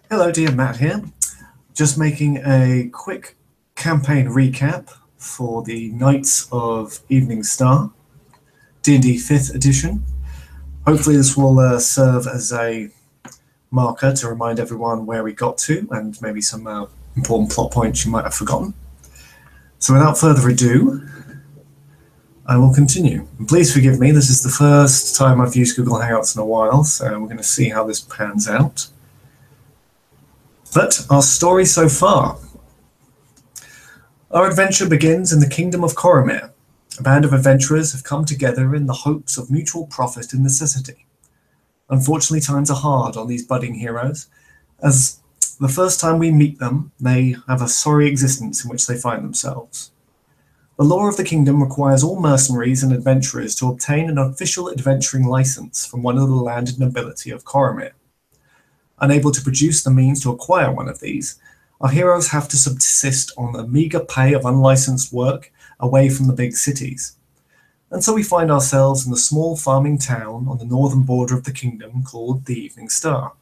Hello, dear Matt here. Just making a quick campaign recap for the Knights of Evening Star, D&D 5th edition. Hopefully this will serve as a marker to remind everyone where we got to and maybe some important plot points you might have forgotten. So without further ado, I will continue. And please forgive me, this is the first time I've used Google Hangouts in a while, so we're going to see how this pans out. But our story so far. Our adventure begins in the kingdom of Coromir. A band of adventurers have come together in the hopes of mutual profit and necessity. Unfortunately, times are hard on these budding heroes, as the first time we meet them, they have a sorry existence in which they find themselves. The law of the kingdom requires all mercenaries and adventurers to obtain an official adventuring license from one of the landed nobility of Coromir. Unable to produce the means to acquire one of these, our heroes have to subsist on the meager pay of unlicensed work away from the big cities. And so we find ourselves in the small farming town on the northern border of the kingdom called the Evening Star.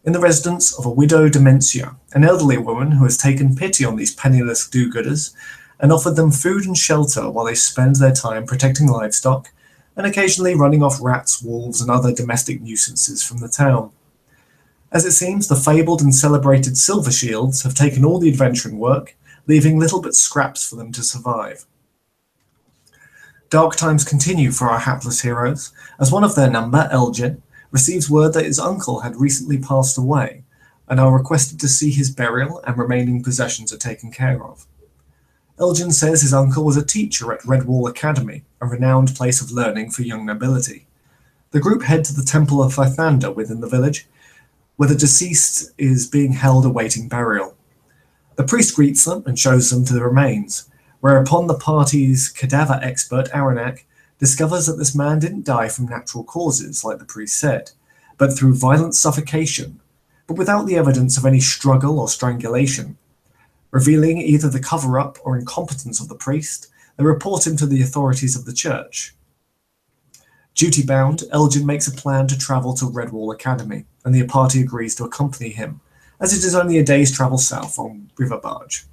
In the residence of a widow Dementia, an elderly woman who has taken pity on these penniless do-gooders and offered them food and shelter while they spend their time protecting livestock and occasionally running off rats, wolves, and other domestic nuisances from the town. As it seems, the fabled and celebrated Silver Shields have taken all the adventuring work, leaving little but scraps for them to survive. Dark times continue for our hapless heroes, as one of their number, Elgin, receives word that his uncle had recently passed away, and are requested to see his burial and remaining possessions are taken care of. Elgin says his uncle was a teacher at Redwall Academy, a renowned place of learning for young nobility. The group head to the Temple of Thythander within the village, where the deceased is being held awaiting burial. The priest greets them and shows them to the remains, whereupon the party's cadaver expert, Aranak, discovers that this man didn't die from natural causes, like the priest said, but through violent suffocation, but without the evidence of any struggle or strangulation. Revealing either the cover-up or incompetence of the priest, they report him to the authorities of the church. Duty-bound, Elgin makes a plan to travel to Redwall Academy, and the party agrees to accompany him, as it is only a day's travel south on river barge.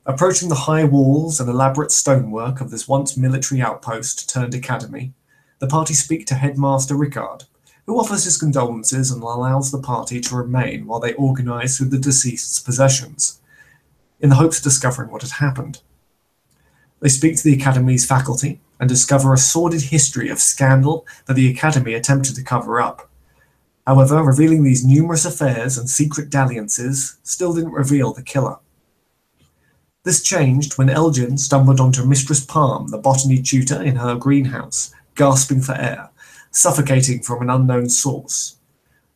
Approaching the high walls and elaborate stonework of this once military outpost turned academy, the party speak to Headmaster Rickard, who offers his condolences and allows the party to remain while they organize through the deceased's possessions, in the hopes of discovering what had happened. They speak to the Academy's faculty and discover a sordid history of scandal that the Academy attempted to cover up. However, revealing these numerous affairs and secret dalliances still didn't reveal the killer. This changed when Elgin stumbled onto Mistress Palm, the botany tutor, in her greenhouse, gasping for air, suffocating from an unknown source.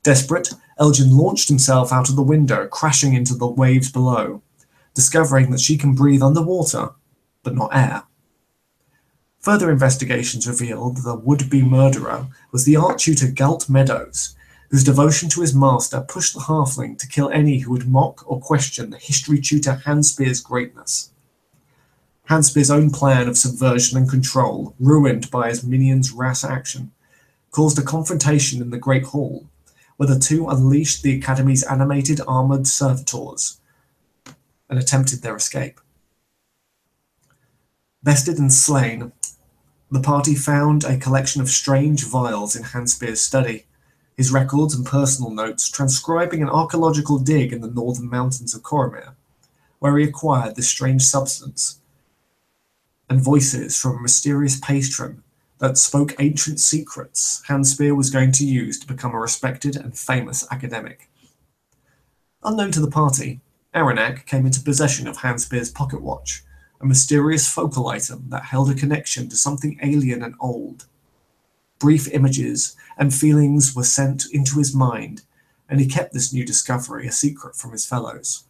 Desperate, Elgin launched himself out of the window, crashing into the waves below, discovering that she can breathe underwater, but not air. Further investigations revealed the would-be murderer was the art tutor Galt Meadows, whose devotion to his master pushed the halfling to kill any who would mock or question the history tutor Hanspear's greatness. Hanspear's own plan of subversion and control, ruined by his minions' rash action, caused a confrontation in the Great Hall, where the two unleashed the Academy's animated armored servitors and attempted their escape. Bested and slain, the party found a collection of strange vials in Hanspear's study, his records and personal notes transcribing an archaeological dig in the northern mountains of Coromir, where he acquired this strange substance, and voices from a mysterious patron that spoke ancient secrets Hanspear was going to use to become a respected and famous academic. Unknown to the party, Aranak came into possession of Hanspear's pocket watch, a mysterious focal item that held a connection to something alien and old. Brief images and feelings were sent into his mind, and he kept this new discovery a secret from his fellows.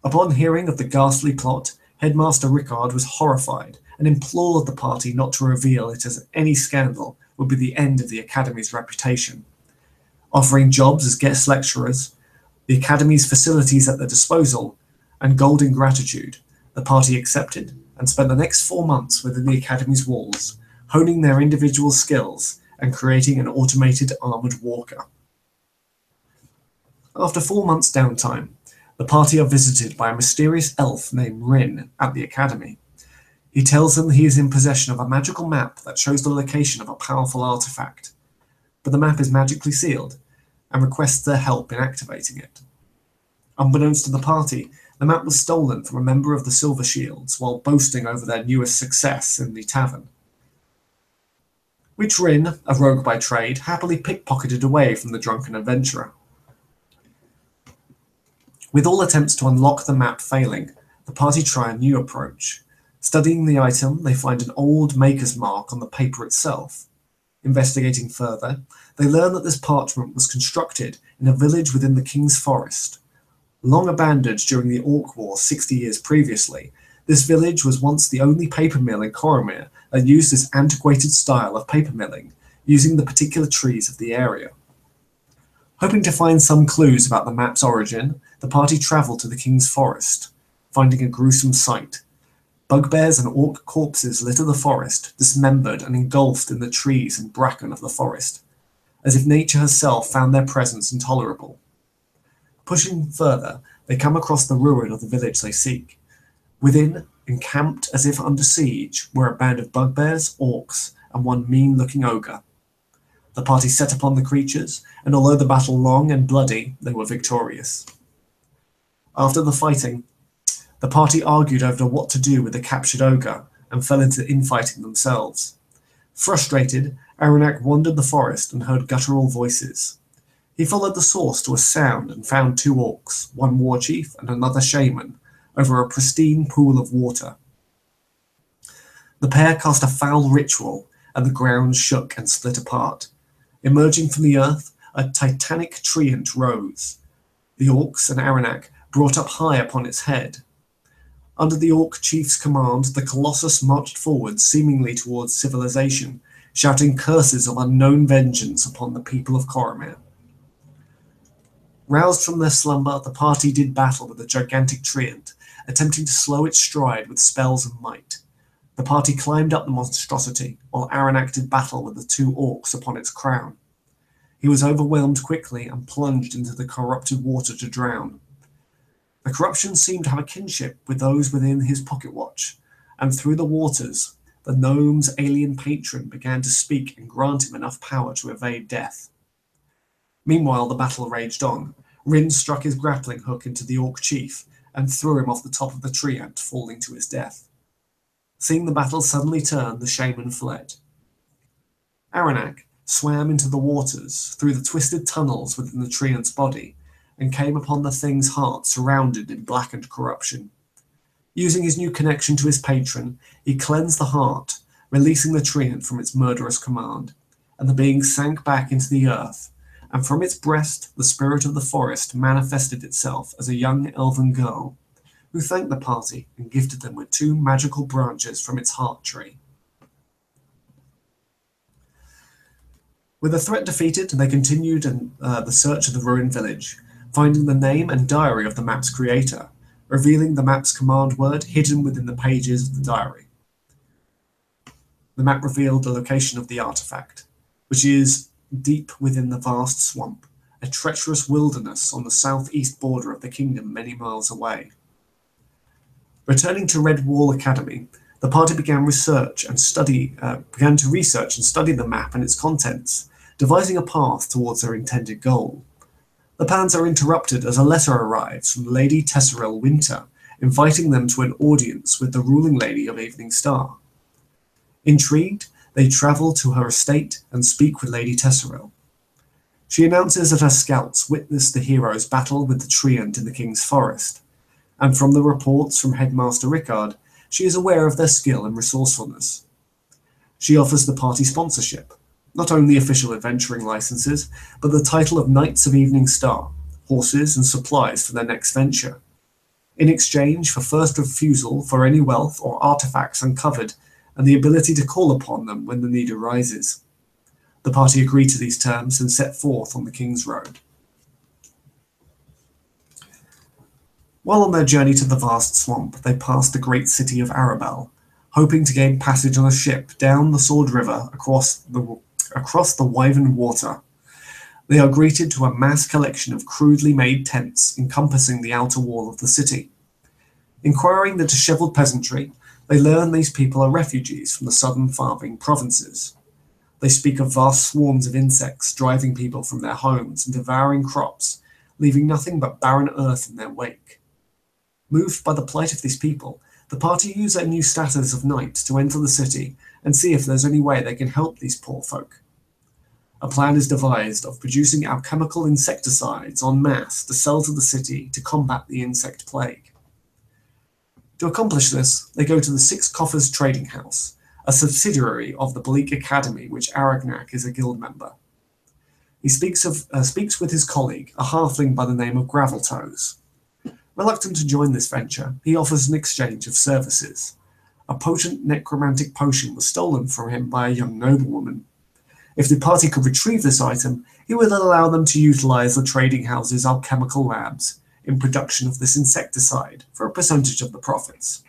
Upon hearing of the ghastly plot, Headmaster Rickard was horrified and implored the party not to reveal it, as any scandal would be the end of the Academy's reputation. Offering jobs as guest lecturers, the Academy's facilities at their disposal, and gold in gratitude, the party accepted and spent the next 4 months within the Academy's walls, honing their individual skills and creating an automated armored walker. After 4 months' downtime, the party are visited by a mysterious elf named Rin at the academy. He tells them he is in possession of a magical map that shows the location of a powerful artifact, but the map is magically sealed and requests their help in activating it. Unbeknownst to the party, the map was stolen from a member of the Silver Shields while boasting over their newest success in the tavern, which Rin, a rogue by trade, happily pickpocketed away from the drunken adventurer. With all attempts to unlock the map failing, the party try a new approach. Studying the item, they find an old maker's mark on the paper itself. Investigating further, they learn that this parchment was constructed in a village within the King's Forest. Long abandoned during the Orc War 60 years previously, this village was once the only paper mill in Coromir that used this antiquated style of paper milling, using the particular trees of the area. Hoping to find some clues about the map's origin, the party travel to the King's Forest, finding a gruesome sight. Bugbears and orc corpses litter the forest, dismembered and engulfed in the trees and bracken of the forest, as if nature herself found their presence intolerable. Pushing further, they come across the ruin of the village they seek. Within, encamped as if under siege, were a band of bugbears, orcs, and one mean-looking ogre. The party set upon the creatures, and although the battle long and bloody, they were victorious. After the fighting, the party argued over what to do with the captured ogre, and fell into infighting themselves. Frustrated, Aranak wandered the forest and heard guttural voices. He followed the source to a sound and found 2 orcs, one war chief and another shaman, over a pristine pool of water. The pair cast a foul ritual, and the ground shook and split apart. Emerging from the earth, a titanic treant rose. The orcs and Aranak brought up high upon its head. Under the orc chief's command, the colossus marched forward, seemingly towards civilization, shouting curses of unknown vengeance upon the people of Coromir. Roused from their slumber, the party did battle with the gigantic treant, attempting to slow its stride with spells and might. The party climbed up the monstrosity, while Aranak did battle with the 2 orcs upon its crown. He was overwhelmed quickly and plunged into the corrupted water to drown. The corruption seemed to have a kinship with those within his pocket watch, and through the waters, the gnome's alien patron began to speak and grant him enough power to evade death. Meanwhile, the battle raged on. Rin struck his grappling hook into the orc chief and threw him off the top of the treant, falling to his death. Seeing the battle suddenly turn, the shaman fled. Aranak swam into the waters, through the twisted tunnels within the treant's body, and came upon the thing's heart surrounded in blackened corruption. Using his new connection to his patron, he cleansed the heart, releasing the treant from its murderous command, and the being sank back into the earth, and from its breast the spirit of the forest manifested itself as a young elven girl, who thanked the party and gifted them with 2 magical branches from its heart tree. With the threat defeated, they continued the search of the ruined village, finding the name and diary of the map's creator, revealing the map's command word hidden within the pages of the diary. The map revealed the location of the artifact, which is deep within the vast swamp, a treacherous wilderness on the southeast border of the kingdom many miles away. Returning to Redwall Academy, the party began to research and study the map and its contents, devising a path towards their intended goal. The plans are interrupted as a letter arrives from Lady Tesseril Winter, inviting them to an audience with the ruling lady of Evening Star. Intrigued, they travel to her estate and speak with Lady Tesseril. She announces that her scouts witnessed the heroes battle with the treant in the King's Forest, and from the reports from Headmaster Rickard, she is aware of their skill and resourcefulness. She offers the party sponsorship, not only official adventuring licenses, but the title of Knights of Evening Star, horses and supplies for their next venture, in exchange for first refusal for any wealth or artifacts uncovered, and the ability to call upon them when the need arises. The party agreed to these terms and set forth on the King's Road. While on their journey to the vast swamp, they passed the great city of Arabel, hoping to gain passage on a ship down the Sword River across the Wyvern Water. They are greeted to a mass collection of crudely made tents encompassing the outer wall of the city. Inquiring the dishevelled peasantry, they learn these people are refugees from the southern farming provinces. They speak of vast swarms of insects driving people from their homes and devouring crops, leaving nothing but barren earth in their wake. Moved by the plight of these people, the party use their new status of knight to enter the city and see if there's any way they can help these poor folk. A plan is devised of producing alchemical insecticides en masse to sell to the city to combat the insect plague. To accomplish this, they go to the Six Coffers Trading House, a subsidiary of the Bleak Academy, which Aragnac is a guild member. He speaks with his colleague, a halfling by the name of Graveltoes. Reluctant to join this venture, he offers an exchange of services. A potent necromantic potion was stolen from him by a young noblewoman. If the party could retrieve this item, he would allow them to utilize the trading house's alchemical labs in production of this insecticide for a percentage of the profits.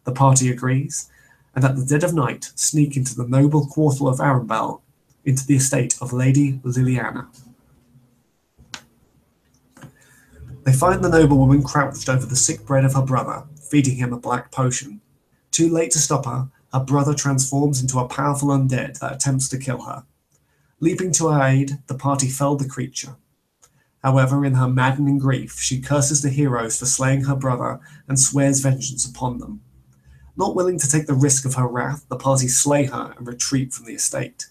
The party agrees, and at the dead of night sneak into the noble quarter of Arambel, into the estate of Lady Liliana. They find the noblewoman crouched over the sick bread of her brother, feeding him a black potion. Too late to stop her, her brother transforms into a powerful undead that attempts to kill her. Leaping to her aid, the party fell the creature. However, in her maddening grief, she curses the heroes for slaying her brother and swears vengeance upon them. Not willing to take the risk of her wrath, the party slay her and retreat from the estate.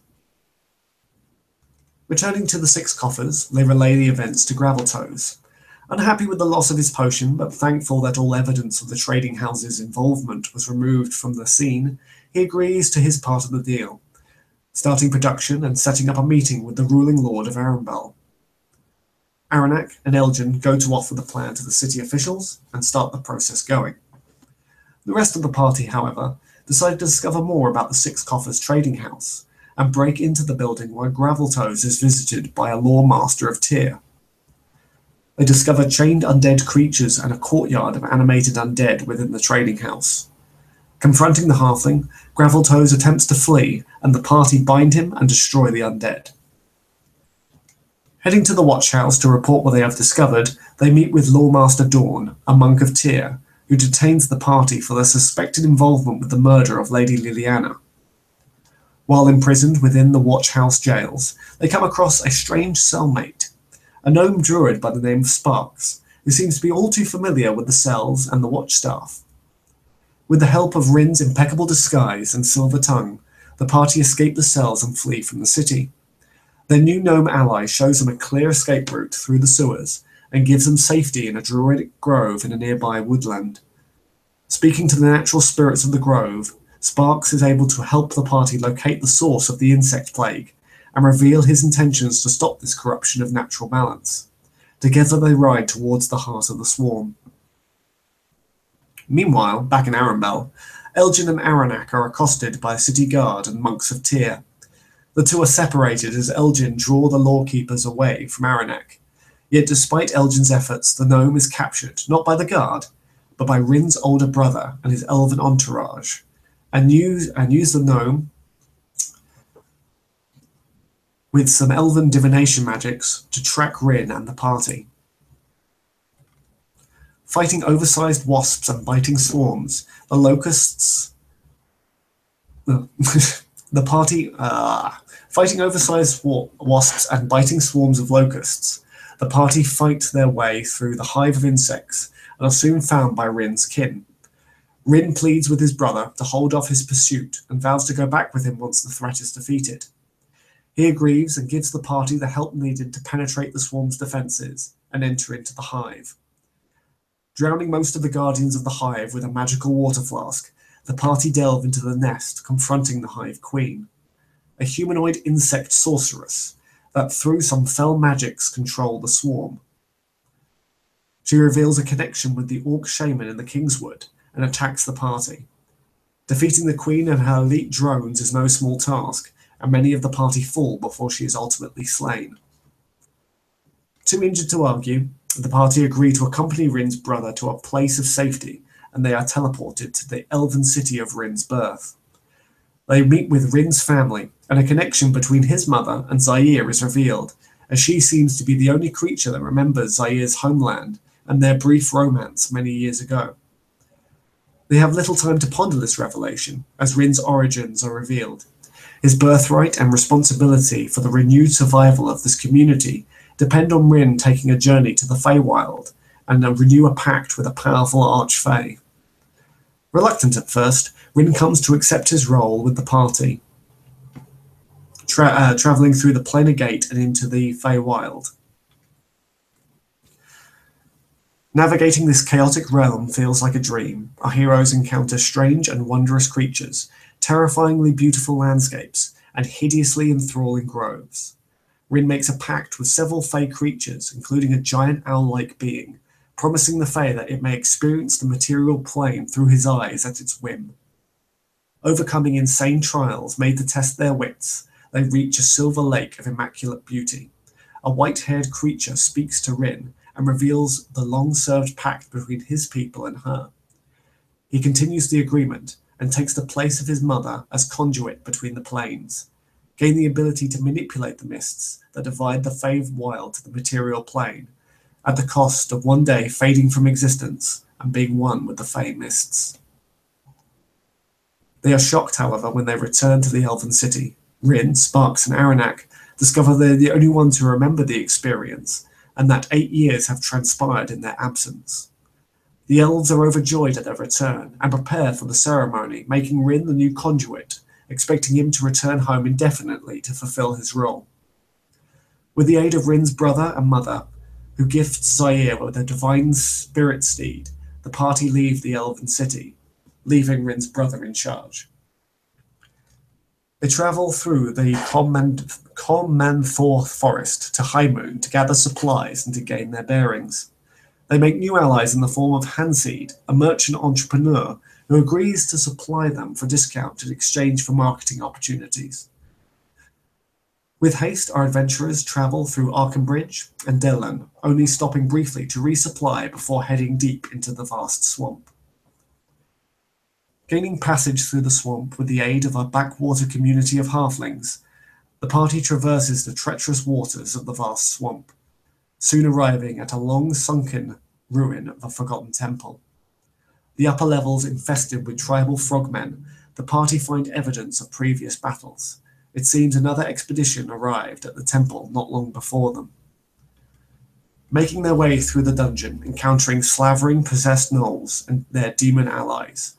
Returning to the Six Coffers, they relay the events to Graveltoes. Unhappy with the loss of his potion, but thankful that all evidence of the trading house's involvement was removed from the scene, he agrees to his part of the deal, starting production and setting up a meeting with the ruling lord of Arambel. Aragnac and Elgin go to offer the plan to the city officials and start the process going. The rest of the party, however, decide to discover more about the Six Coffers trading house and break into the building where Graveltoes is visited by a lore master of Tyr. They discover chained undead creatures and a courtyard of animated undead within the trading house. Confronting the halfling, Graveltoes attempts to flee, and the party bind him and destroy the undead. Heading to the watch house to report what they have discovered, they meet with Loremaster Dawn, a monk of Tyr, who detains the party for their suspected involvement with the murder of Lady Liliana. While imprisoned within the watch house jails, they come across a strange cellmate, a gnome druid by the name of Sparks, who seems to be all too familiar with the cells and the watch staff. With the help of Rin's impeccable disguise and silver tongue, the party escape the cells and flee from the city. Their new gnome ally shows them a clear escape route through the sewers and gives them safety in a druidic grove in a nearby woodland. Speaking to the natural spirits of the grove, Sparks is able to help the party locate the source of the insect plague and reveal his intentions to stop this corruption of natural balance. Together they ride towards the heart of the swarm. Meanwhile, back in Arambel, Elgin and Aragnac are accosted by a city guard and monks of Tyr. The two are separated as Elgin draws the lawkeepers away from Aragnac. Yet despite Elgin's efforts, the gnome is captured, not by the guard, but by Rin's older brother and his elven entourage, and use the gnome with some elven divination magics to track Rin and the party. Fighting oversized wasps and biting swarms, the locusts... Fighting oversized wasps and biting swarms of locusts, the party fight their way through the hive of insects and are soon found by Rin's kin. Rin pleads with his brother to hold off his pursuit and vows to go back with him once the threat is defeated. He agrees and gives the party the help needed to penetrate the swarm's defenses and enter into the hive. Drowning most of the guardians of the hive with a magical water flask, the party delve into the nest, confronting the hive queen, a humanoid insect sorceress that through some fell magics control the swarm. She reveals a connection with the orc shaman in the Kingswood and attacks the party. Defeating the queen and her elite drones is no small task, and many of the party fall before she is ultimately slain. Too injured to argue, the party agree to accompany Rin's brother to a place of safety, and they are teleported to the elven city of Rin's birth. They meet with Rin's family, and a connection between his mother and Zaire is revealed, as she seems to be the only creature that remembers Zaire's homeland and their brief romance many years ago. They have little time to ponder this revelation, as Rin's origins are revealed. His birthright and responsibility for the renewed survival of this community depend on Rin taking a journey to the Feywild and renew a pact with a powerful archfey. Reluctant at first, Rin comes to accept his role with the party, travelling through the Planar Gate and into the Feywild. Navigating this chaotic realm feels like a dream. Our heroes encounter strange and wondrous creatures, terrifyingly beautiful landscapes, and hideously enthralling groves. Rin makes a pact with several Fey creatures, including a giant owl-like being, promising the Fey that it may experience the material plane through his eyes at its whim. Overcoming insane trials made to test their wits, they reach a silver lake of immaculate beauty. A white-haired creature speaks to Rin and reveals the long-served pact between his people and her. He continues the agreement and takes the place of his mother as conduit between the planes, gain the ability to manipulate the mists that divide the Feywild to the material plane, at the cost of one day fading from existence and being one with the Fey mists. They are shocked, however, when they return to the Elven City. Rin, Sparks, and Aranak discover they're the only ones who remember the experience, and that 8 years have transpired in their absence. The elves are overjoyed at their return and prepare for the ceremony, making Rin the new conduit, expecting him to return home indefinitely to fulfill his role. With the aid of Rin's brother and mother, who gifts Zaire with a divine spirit steed, the party leave the Elven City, leaving Rin's brother in charge. They travel through the Commanthor forest to High Moon to gather supplies and to gain their bearings. They make new allies in the form of Hanseed, a merchant entrepreneur who agrees to supply them for discount in exchange for marketing opportunities. With haste, our adventurers travel through Arkenbridge and Dillon, only stopping briefly to resupply before heading deep into the vast swamp. Gaining passage through the swamp with the aid of a backwater community of halflings, the party traverses the treacherous waters of the vast swamp, soon arriving at a long-sunken ruin of a forgotten temple. The upper levels infested with tribal frogmen, the party find evidence of previous battles. It seems another expedition arrived at the temple not long before them. Making their way through the dungeon, encountering slavering possessed gnolls and their demon allies,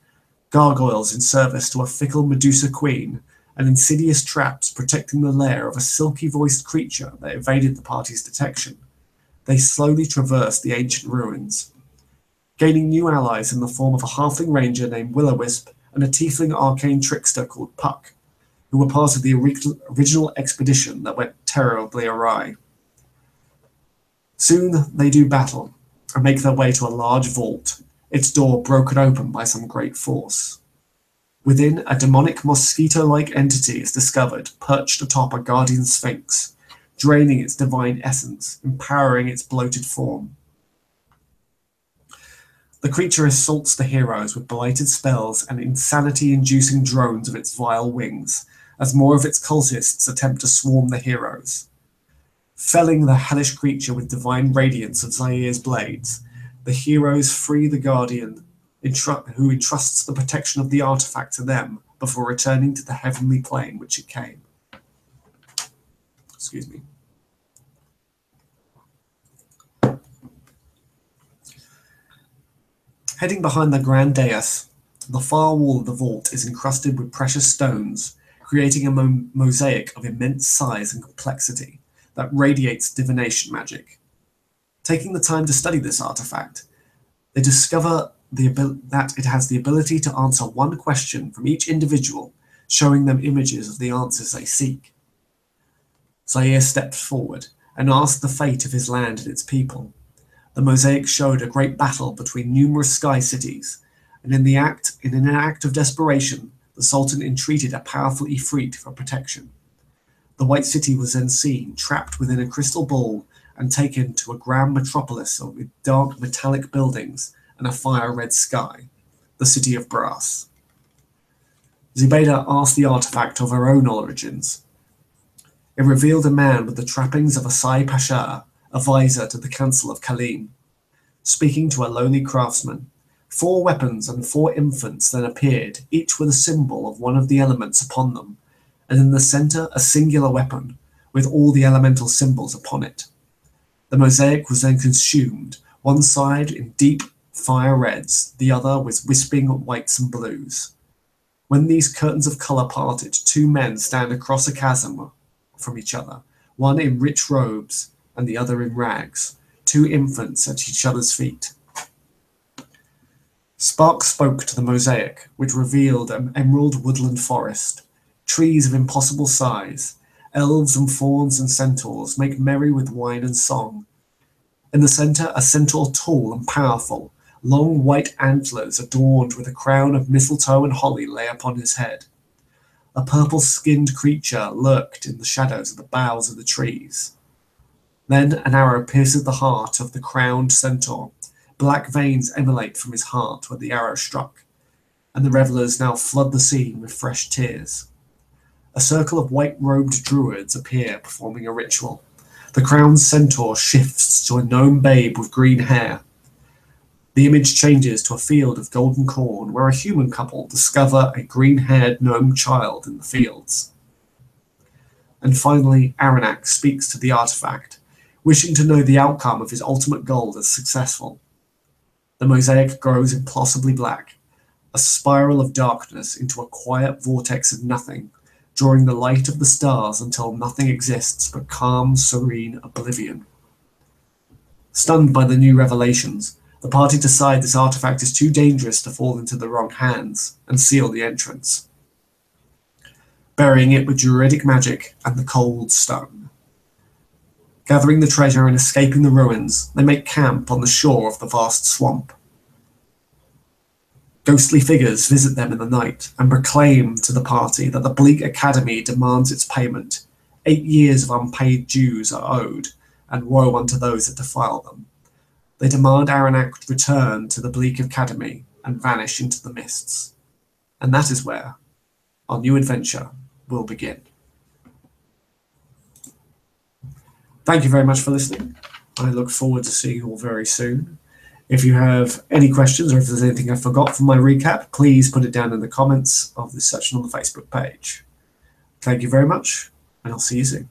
gargoyles in service to a fickle Medusa queen, and insidious traps protecting the lair of a silky-voiced creature that evaded the party's detection, they slowly traverse the ancient ruins, gaining new allies in the form of a halfling ranger named Will-O-Wisp and a tiefling arcane trickster called Puck, who were part of the original expedition that went terribly awry. Soon they do battle and make their way to a large vault, its door broken open by some great force. Within, a demonic mosquito-like entity is discovered, perched atop a guardian sphinx, draining its divine essence, empowering its bloated form. The creature assaults the heroes with blighted spells and insanity-inducing drones of its vile wings, as more of its cultists attempt to swarm the heroes. Felling the hellish creature with divine radiance of Zaire's blades, the heroes free the guardian, who entrusts the protection of the artifact to them before returning to the heavenly plane which it came. Excuse me. Heading behind the grand dais, the far wall of the vault is encrusted with precious stones, creating a mosaic of immense size and complexity that radiates divination magic. Taking the time to study this artifact, they discover that it has the ability to answer one question from each individual, showing them images of the answers they seek. Zaire stepped forward and asked the fate of his land and its people. The mosaic showed a great battle between numerous sky cities, and in an act of desperation, the Sultan entreated a powerful Ifrit for protection. The White City was then seen, trapped within a crystal ball, and taken to a grand metropolis with dark metallic buildings and a fire-red sky, the City of Brass. Zubaydah asked the artifact of her own origins. It revealed a man with the trappings of a Sai Pasha, advisor to the Council of Kalim, speaking to a lowly craftsman. 4 weapons and 4 infants then appeared, each with a symbol of one of the elements upon them, and in the center a singular weapon, with all the elemental symbols upon it. The mosaic was then consumed, one side in deep fire reds, the other with wisping whites and blues. When these curtains of color parted, 2 men stand across a chasm from each other, one in rich robes and the other in rags, 2 infants at each other's feet. Spark spoke to the mosaic, which revealed an emerald woodland forest, trees of impossible size. Elves and fauns and centaurs make merry with wine and song. In the center, a centaur tall and powerful, long white antlers adorned with a crown of mistletoe and holly lay upon his head. A purple-skinned creature lurked in the shadows of the boughs of the trees. Then an arrow pierces the heart of the crowned centaur. Black veins emulate from his heart where the arrow struck, and the revelers now flood the scene with fresh tears. A circle of white-robed druids appear performing a ritual. The crowned centaur shifts to a gnome babe with green hair. The image changes to a field of golden corn where a human couple discover a green-haired gnome child in the fields. And finally, Aranak speaks to the artifact, wishing to know the outcome of his ultimate goal is successful. The mosaic grows impossibly black, a spiral of darkness into a quiet vortex of nothing, drawing the light of the stars until nothing exists but calm, serene oblivion. Stunned by the new revelations, the party decide this artifact is too dangerous to fall into the wrong hands and seal the entrance, burying it with druidic magic and the cold stone. Gathering the treasure and escaping the ruins, they make camp on the shore of the vast swamp. Ghostly figures visit them in the night and proclaim to the party that the Bleak Academy demands its payment. 8 years of unpaid dues are owed, and woe unto those that defile them. They demand Aranak return to the Bleak Academy and vanish into the mists. And that is where our new adventure will begin. Thank you very much for listening. I look forward to seeing you all very soon. If you have any questions or if there's anything I forgot from my recap, please put it down in the comments of this section on the Facebook page. Thank you very much, and I'll see you soon.